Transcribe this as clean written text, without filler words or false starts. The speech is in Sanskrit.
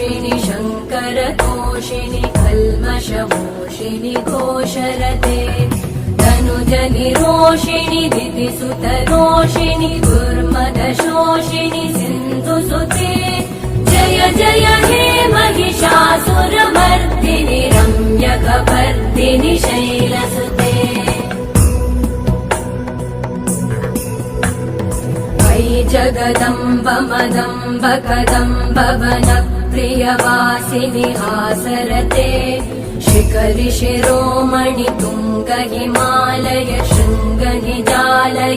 तोषिणि शङ्करतोषिणि कल्मषमोषिणि घोषरते धनुजनिरोषिणि दितिसुतरोषिणि दुर्मदशोषिणि सिन्धुसुते जय जय हे महिषासुरमर्दिनि रम्यकपर्दिनि शैलसुते जगदम्ब मदम्ब कदम्ब वनप्रियवासिनि हासरते शिखरि शिरोमणि तुङ्ग हिमालय शृङ्ग निजालय